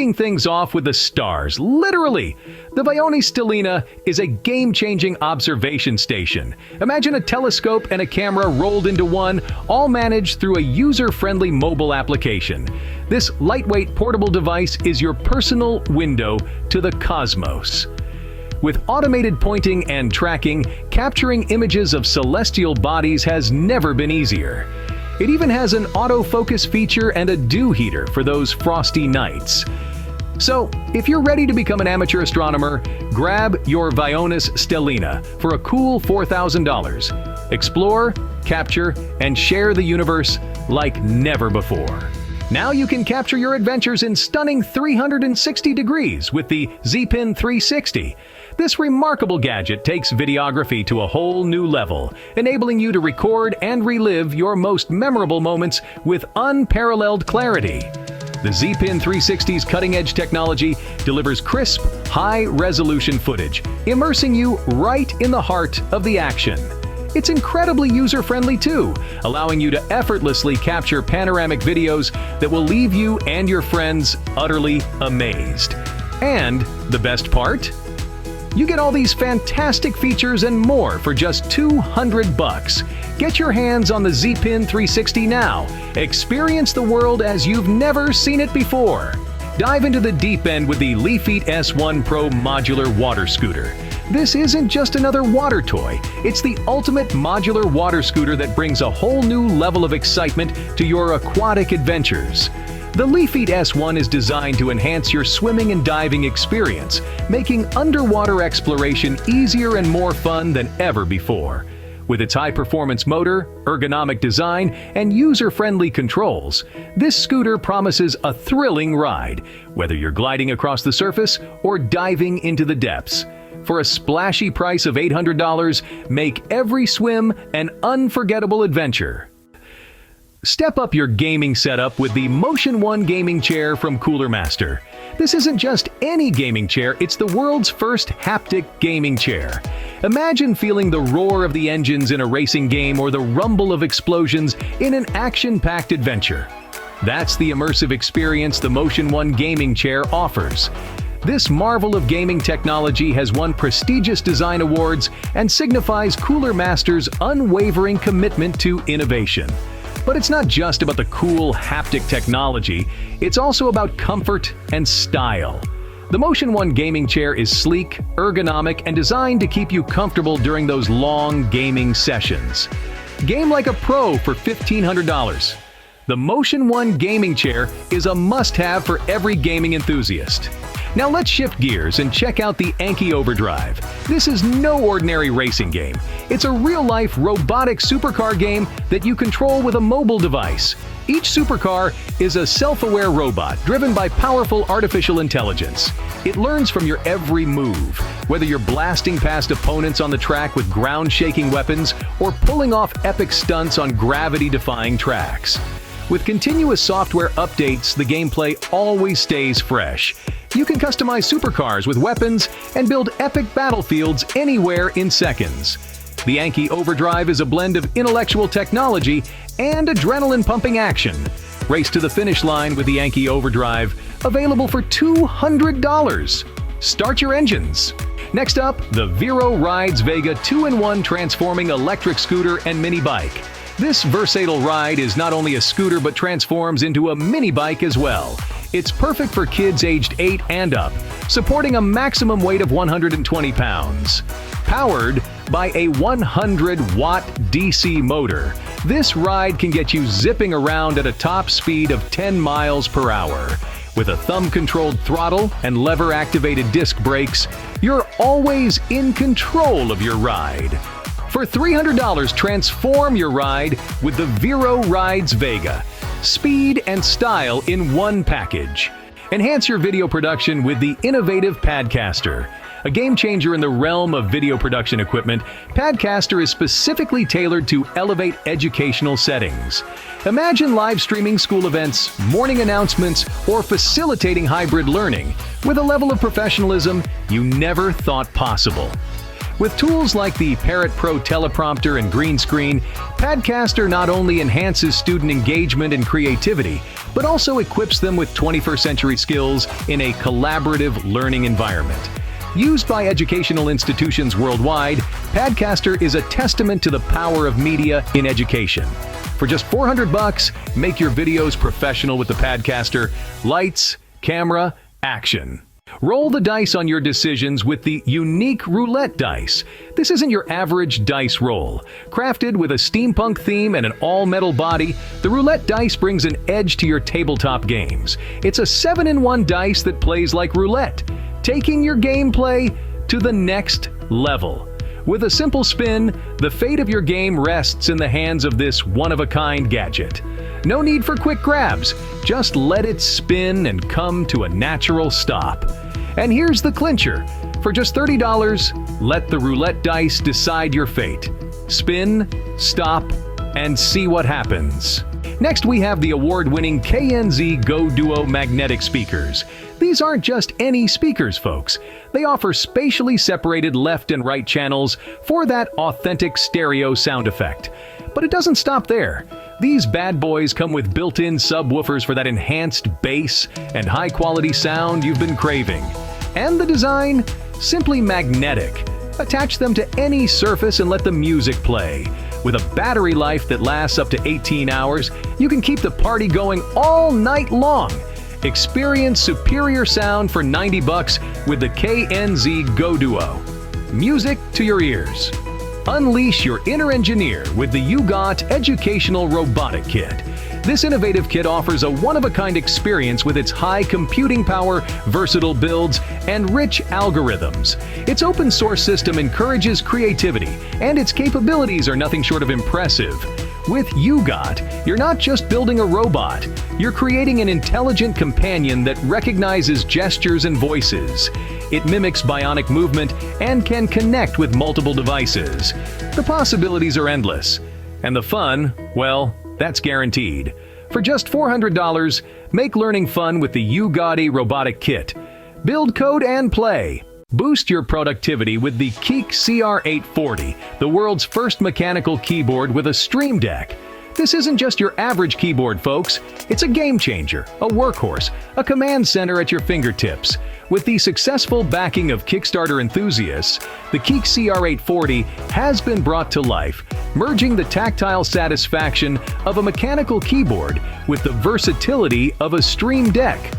kicking things off with the stars, literally. The Vaonis Stellina is a game-changing observation station. Imagine a telescope and a camera rolled into one, all managed through a user-friendly mobile application. This lightweight portable device is your personal window to the cosmos. With automated pointing and tracking, capturing images of celestial bodies has never been easier. It even has an autofocus feature and a dew heater for those frosty nights. So, if you're ready to become an amateur astronomer, grab your Vaonis Stellina for a cool $4,000. Explore, capture, and share the universe like never before. Now you can capture your adventures in stunning 360 degrees with the ZPIN 360. This remarkable gadget takes videography to a whole new level, enabling you to record and relive your most memorable moments with unparalleled clarity. The ZPIN 360's cutting-edge technology delivers crisp, high-resolution footage, immersing you right in the heart of the action. It's incredibly user-friendly too, allowing you to effortlessly capture panoramic videos that will leave you and your friends utterly amazed. And the best part? You get all these fantastic features and more for just $200. Get your hands on the ZPIN 360 now. Experience the world as you've never seen it before. Dive into the deep end with the Lefeet S1 Pro modular water scooter. This isn't just another water toy. It's the ultimate modular water scooter that brings a whole new level of excitement to your aquatic adventures. The Lefeet S1 is designed to enhance your swimming and diving experience, making underwater exploration easier and more fun than ever before. With its high-performance motor, ergonomic design, and user-friendly controls, this scooter promises a thrilling ride, whether you're gliding across the surface or diving into the depths. For a splashy price of $800, make every swim an unforgettable adventure. Step up your gaming setup with the Motion 1 gaming chair from Cooler Master. This isn't just any gaming chair, it's the world's first haptic gaming chair. Imagine feeling the roar of the engines in a racing game or the rumble of explosions in an action-packed adventure. That's the immersive experience the Motion 1 gaming chair offers. This marvel of gaming technology has won prestigious design awards and signifies Cooler Master's unwavering commitment to innovation. But it's not just about the cool haptic technology, it's also about comfort and style. The Motion 1 gaming chair is sleek, ergonomic, and designed to keep you comfortable during those long gaming sessions. Game like a pro for $1,500. The Motion 1 gaming chair is a must-have for every gaming enthusiast. Now let's shift gears and check out the Anki OverDrive. This is no ordinary racing game. It's a real-life robotic supercar game that you control with a mobile device. Each supercar is a self-aware robot driven by powerful artificial intelligence. It learns from your every move, whether you're blasting past opponents on the track with ground-shaking weapons or pulling off epic stunts on gravity-defying tracks. With continuous software updates, the gameplay always stays fresh. You can customize supercars with weapons and build epic battlefields anywhere in seconds. The Anki OverDrive is a blend of intellectual technology and adrenaline-pumping action. Race to the finish line with the Anki OverDrive, available for $200. Start your engines. Next up, the Viro rides Vega 2-in-1 transforming electric scooter and mini bike. This versatile ride is not only a scooter but transforms into a mini bike as well. It's perfect for kids aged 8 and up, supporting a maximum weight of 120 pounds. Powered by a 100-watt DC motor, this ride can get you zipping around at a top speed of 10 miles per hour. With a thumb-controlled throttle and lever-activated disc brakes, you're always in control of your ride. For $300, transform your ride with the Viro Rides Vega. Speed and style in one package. Enhance your video production with the innovative Padcaster. A game-changer in the realm of video production equipment, Padcaster is specifically tailored to elevate educational settings. Imagine live streaming school events, morning announcements, or facilitating hybrid learning with a level of professionalism you never thought possible. With tools like the Parrot Pro teleprompter and green screen, Padcaster not only enhances student engagement and creativity, but also equips them with 21st century skills in a collaborative learning environment. Used by educational institutions worldwide, Padcaster is a testament to the power of media in education. For just $400, make your videos professional with the Padcaster. Lights, camera, action. Roll the dice on your decisions with the unique Roulette Dice. This isn't your average dice roll. Crafted with a steampunk theme and an all-metal body, the Roulette Dice brings an edge to your tabletop games. It's a 7-in-1 dice that plays like roulette, taking your gameplay to the next level. With a simple spin, the fate of your game rests in the hands of this one-of-a-kind gadget. No need for quick grabs, just let it spin and come to a natural stop. And here's the clincher. For just $30, let the Roulette Dice decide your fate. Spin, stop, and see what happens. Next, we have the award-winning KNZ GoDuo magnetic speakers. These aren't just any speakers, folks. They offer spatially separated left and right channels for that authentic stereo sound effect. But it doesn't stop there. These bad boys come with built-in subwoofers for that enhanced bass and high-quality sound you've been craving. And the design? Simply magnetic. Attach them to any surface and let the music play. With a battery life that lasts up to 18 hours, you can keep the party going all night long. Experience superior sound for $90 with the KNZ GoDuo. Music to your ears. Unleash your inner engineer with the UGOT Educational Robotic Kit. This innovative kit offers a one-of-a-kind experience with its high computing power, versatile builds, and rich algorithms. Its open-source system encourages creativity, and its capabilities are nothing short of impressive. With UGOT, you're not just building a robot, you're creating an intelligent companion that recognizes gestures and voices. It mimics bionic movement and can connect with multiple devices. The possibilities are endless. And the fun, well, that's guaranteed. For just $400, make learning fun with the UGOT Robotic Kit. Build, code, and play. Boost your productivity with the Qeeke CR840, the world's first mechanical keyboard with a Stream Deck. This isn't just your average keyboard, folks. It's a game changer, a workhorse, a command center at your fingertips. With the successful backing of Kickstarter enthusiasts, the Qeeke CR840 has been brought to life, merging the tactile satisfaction of a mechanical keyboard with the versatility of a Stream Deck.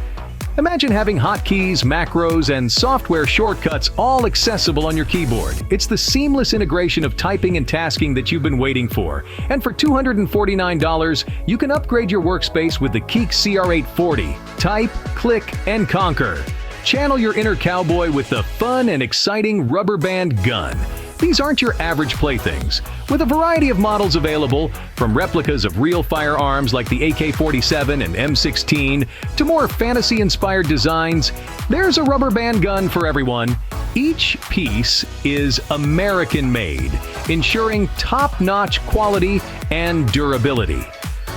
Imagine having hotkeys, macros, and software shortcuts all accessible on your keyboard. It's the seamless integration of typing and tasking that you've been waiting for. And for $249, you can upgrade your workspace with the Qeeke CR840. Type, click, and conquer. Channel your inner cowboy with the fun and exciting rubber band gun. These aren't your average playthings. With a variety of models available, from replicas of real firearms like the AK-47 and M16 to more fantasy-inspired designs, there's a rubber band gun for everyone. Each piece is American-made, ensuring top-notch quality and durability.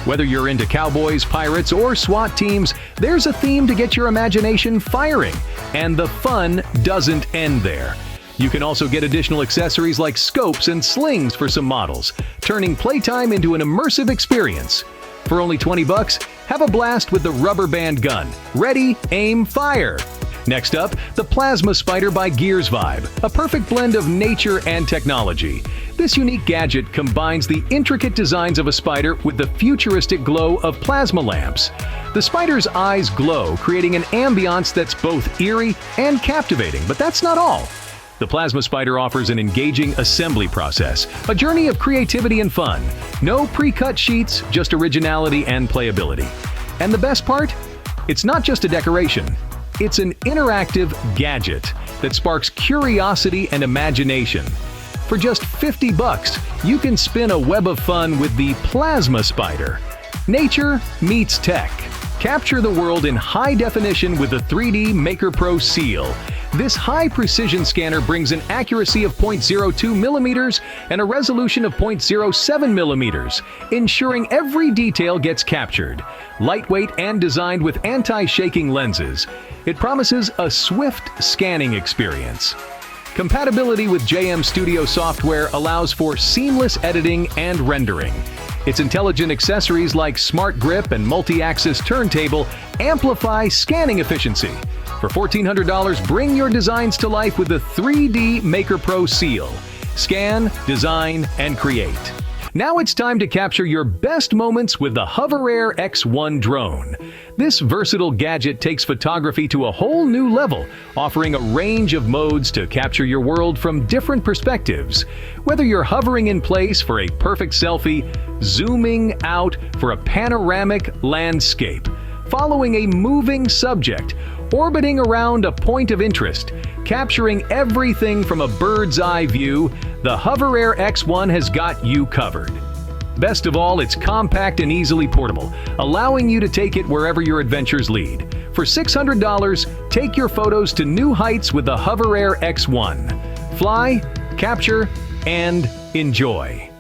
Whether you're into cowboys, pirates, or SWAT teams, there's a theme to get your imagination firing, and the fun doesn't end there. You can also get additional accessories like scopes and slings for some models, turning playtime into an immersive experience. For only $20, have a blast with the rubber band gun. Ready, aim, fire! Next up, the Plasma Spider by Gearsvibe, a perfect blend of nature and technology. This unique gadget combines the intricate designs of a spider with the futuristic glow of plasma lamps. The spider's eyes glow, creating an ambiance that's both eerie and captivating, but that's not all. The Plasma Spider offers an engaging assembly process, a journey of creativity and fun. No pre-cut sheets, just originality and playability. And the best part? It's not just a decoration. It's an interactive gadget that sparks curiosity and imagination. For just $50, you can spin a web of fun with the Plasma Spider. Nature meets tech. Capture the world in high definition with the 3D Makerpro Seal. This high-precision scanner brings an accuracy of 0.02 millimeters and a resolution of 0.07 millimeters, ensuring every detail gets captured. Lightweight and designed with anti-shaking lenses, it promises a swift scanning experience. Compatibility with JM Studio software allows for seamless editing and rendering. Its intelligent accessories like Smart Grip and multi-axis turntable amplify scanning efficiency. For $1,400, bring your designs to life with the 3D Makerpro Seal. Scan, design, and create. Now it's time to capture your best moments with the HoverAir X1 drone. This versatile gadget takes photography to a whole new level, offering a range of modes to capture your world from different perspectives. Whether you're hovering in place for a perfect selfie, zooming out for a panoramic landscape, following a moving subject, orbiting around a point of interest, capturing everything from a bird's eye view, the HoverAir X1 has got you covered. Best of all, it's compact and easily portable, allowing you to take it wherever your adventures lead. For $600, take your photos to new heights with the HoverAir X1. Fly, capture, and enjoy.